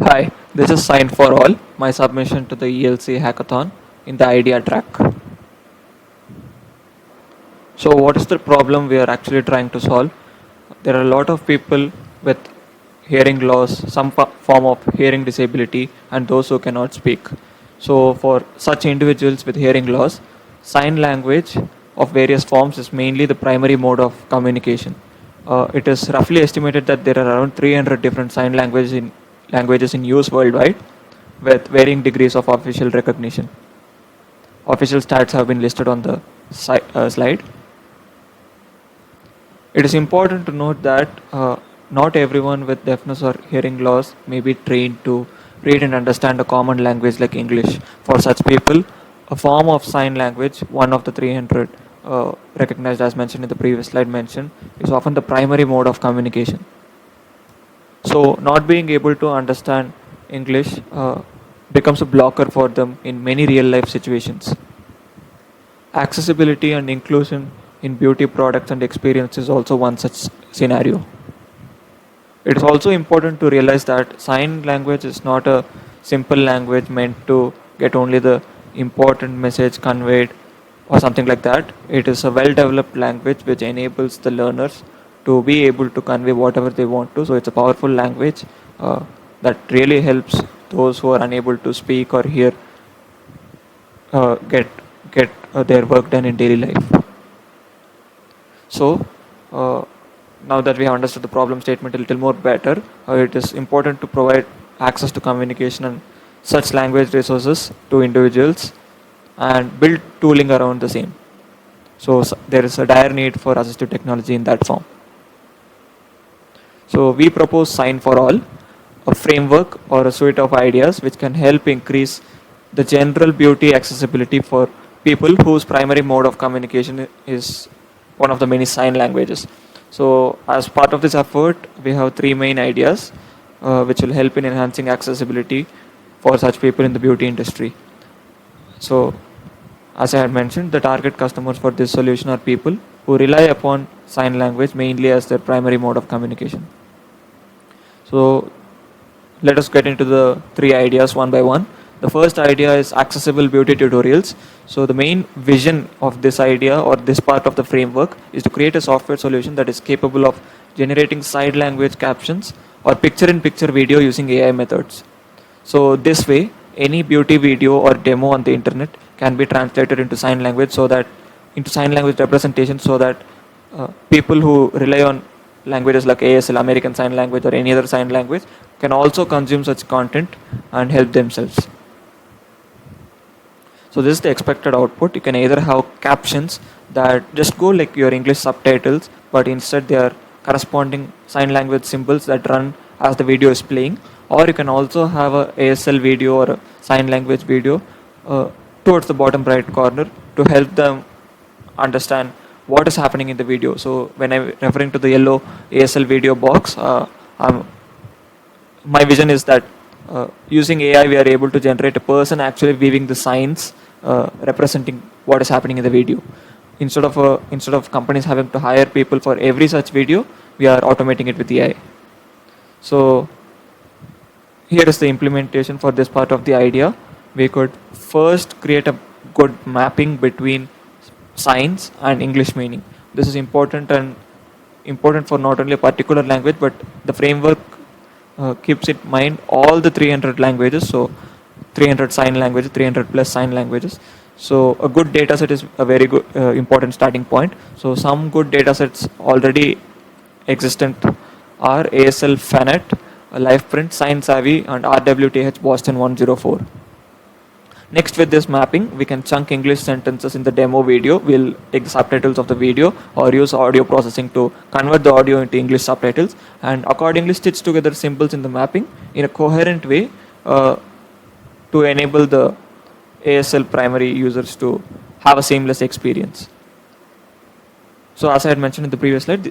Hi, this is Sign for All, my submission to the ELC Hackathon in the idea track. So, what is the problem we are actually trying to solve? There are a lot of people with hearing loss, some form of hearing disability, and those who cannot speak. So, for such individuals with hearing loss, sign language of various forms is mainly the primary mode of communication. It is roughly estimated that there are around 300 different sign languages in use worldwide, with varying degrees of official recognition. Official stats have been listed on the slide. It is important to note that not everyone with deafness or hearing loss may be trained to read and understand a common language like English. For such people, a form of sign language, one of the 300 recognized as mentioned in the previous slide mentioned, is often the primary mode of communication. So, not being able to understand English becomes a blocker for them in many real life situations. Accessibility and inclusion in beauty products and experience is also one such scenario. It is also important to realize that sign language is not a simple language meant to get only the important message conveyed or something like that. It is a well developed language which enables the learners to be able to convey whatever they want to. So it's a powerful language that really helps those who are unable to speak or hear get their work done in daily life. So now that we have understood the problem statement a little more better, it is important to provide access to communication and such language resources to individuals and build tooling around the same. So there is a dire need for assistive technology in that form. So we propose Sign for All, a framework or a suite of ideas which can help increase the general beauty accessibility for people whose primary mode of communication is one of the many sign languages. So as part of this effort, we have three main ideas which will help in enhancing accessibility for such people in the beauty industry. So as I had mentioned, the target customers for this solution are people who rely upon sign language mainly as their primary mode of communication. So let us get into the three ideas one by one. The first idea is accessible beauty tutorials. So the main vision of this idea or this part of the framework is to create a software solution that is capable of generating sign language captions or picture-in-picture video using AI methods. So this way, any beauty video or demo on the internet can be translated into sign language representation so that people who rely on languages like ASL, American Sign Language, or any other sign language can also consume such content and help themselves. So this is the expected output. You can either have captions that just go like your English subtitles, but instead they are corresponding sign language symbols that run as the video is playing, or you can also have a ASL video or a sign language video towards the bottom right corner to help them understand what is happening in the video. So when I'm referring to the yellow ASL video box, my vision is that using AI we are able to generate a person actually viewing the signs representing what is happening in the video. Instead of companies having to hire people for every such video, we are automating it with AI. So here is the implementation for this part of the idea. We could first create a good mapping between signs and English meaning. This is important for not only a particular language, but the framework keeps in mind all the 300 languages. So 300 sign languages, 300 plus sign languages. So a good data set is a very good important starting point. So some good data sets already existent are ASL Fanet, LivePrint, Sign Savvy, and RWTH Boston 104. Next, with this mapping, we can chunk English sentences in the demo video. We'll take the subtitles of the video or use audio processing to convert the audio into English subtitles and accordingly stitch together symbols in the mapping in a coherent way to enable the ASL primary users to have a seamless experience. So as I had mentioned in the previous slide,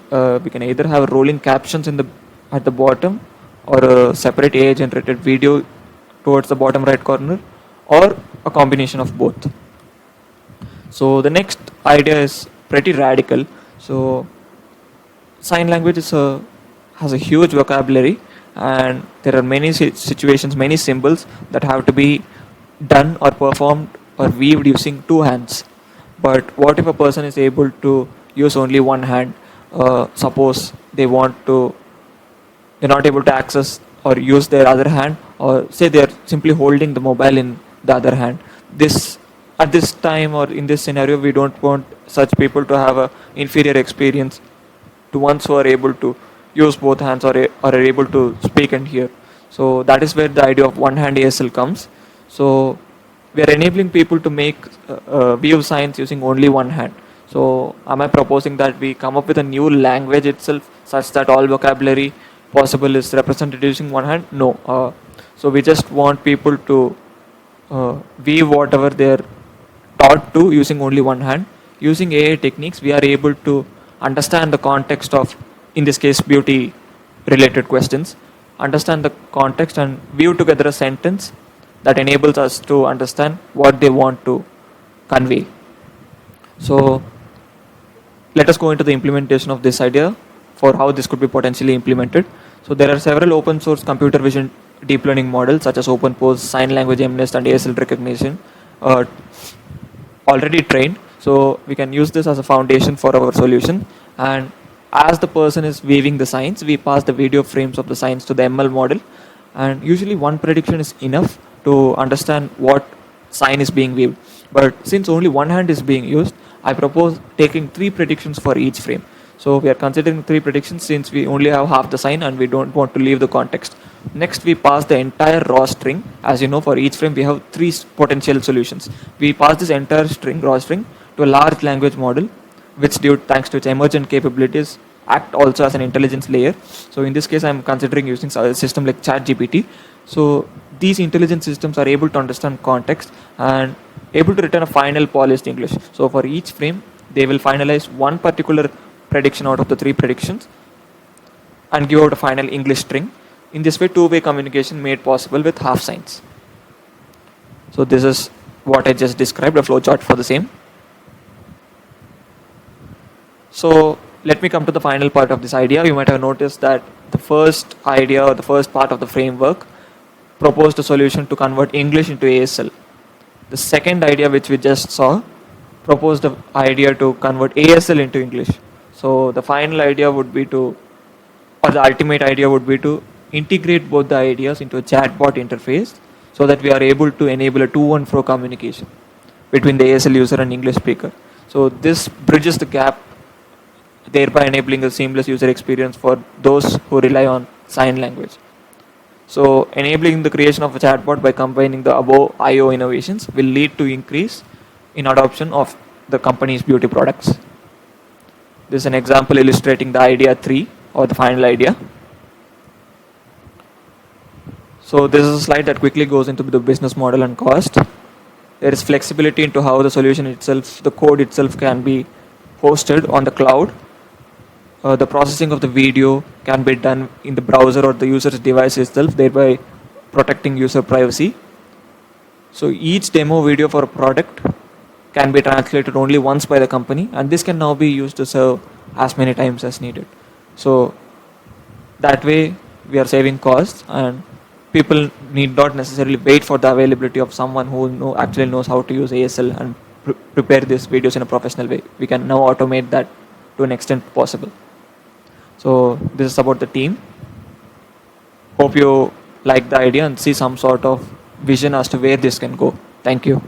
we can either have rolling captions at the bottom or a separate AI generated video towards the bottom right corner, or a combination of both. So the next idea is pretty radical. So sign language has a huge vocabulary and there are many situations, many symbols that have to be done or performed or weaved using two hands. But what if a person is able to use only one hand? Suppose they're not able to access or use their other hand, or say they're simply holding the mobile in the other hand. This At this time or in this scenario, we don't want such people to have a inferior experience to ones who are able to use both hands or are able to speak and hear. So that is where the idea of one hand ASL comes. So we are enabling people to make view signs using only one hand. So am I proposing that we come up with a new language itself such that all vocabulary possible is represented using one hand? No. So we just want people to weave whatever they're taught to using only one hand. Using AI techniques, we are able to understand the context of, in this case, beauty related questions, understand the context and weave together a sentence that enables us to understand what they want to convey. So let us go into the implementation of this idea for how this could be potentially implemented. So there are several open source computer vision deep learning models such as OpenPose, Sign Language MNIST, and ASL recognition already trained. So we can use this as a foundation for our solution. And as the person is weaving the signs, we pass the video frames of the signs to the ML model. And usually one prediction is enough to understand what sign is being weaved. But since only one hand is being used, I propose taking 3 predictions for each frame. So we are considering 3 predictions since we only have half the sign and we don't want to leave the context. Next, we pass the entire raw string. As you know, for each frame, we have 3 potential solutions. We pass this entire string, raw string, to a large language model, which thanks to its emergent capabilities, act also as an intelligence layer. So in this case, I'm considering using a system like ChatGPT. So these intelligence systems are able to understand context and able to return a final polished English. So for each frame, they will finalize one particular prediction out of the 3 predictions and give out a final English string. In this way, two-way communication made possible with half signs. So this is what I just described, a flowchart for the same. So let me come to the final part of this idea. You might have noticed that the first idea or the first part of the framework proposed a solution to convert English into ASL. The second idea, which we just saw, proposed the idea to convert ASL into English. So the final idea would be to, or the ultimate idea would be to integrate both the ideas into a chatbot interface so that we are able to enable a to and fro communication between the ASL user and English speaker. So this bridges the gap, thereby enabling a seamless user experience for those who rely on sign language. So enabling the creation of a chatbot by combining the above IO innovations will lead to increase in adoption of the company's beauty products. This is an example illustrating the idea 3 or the final idea. So this is a slide that quickly goes into the business model and cost. There is flexibility into how the solution itself, the code itself can be hosted on the cloud. The processing of the video can be done in the browser or the user's device itself, thereby protecting user privacy. So each demo video for a product can be translated only once by the company, and this can now be used to serve as many times as needed. So that way we are saving costs, and people need not necessarily wait for the availability of someone who actually knows how to use ASL and prepare these videos in a professional way. We can now automate that to an extent possible. So this is about the team. Hope you like the idea and see some sort of vision as to where this can go. Thank you.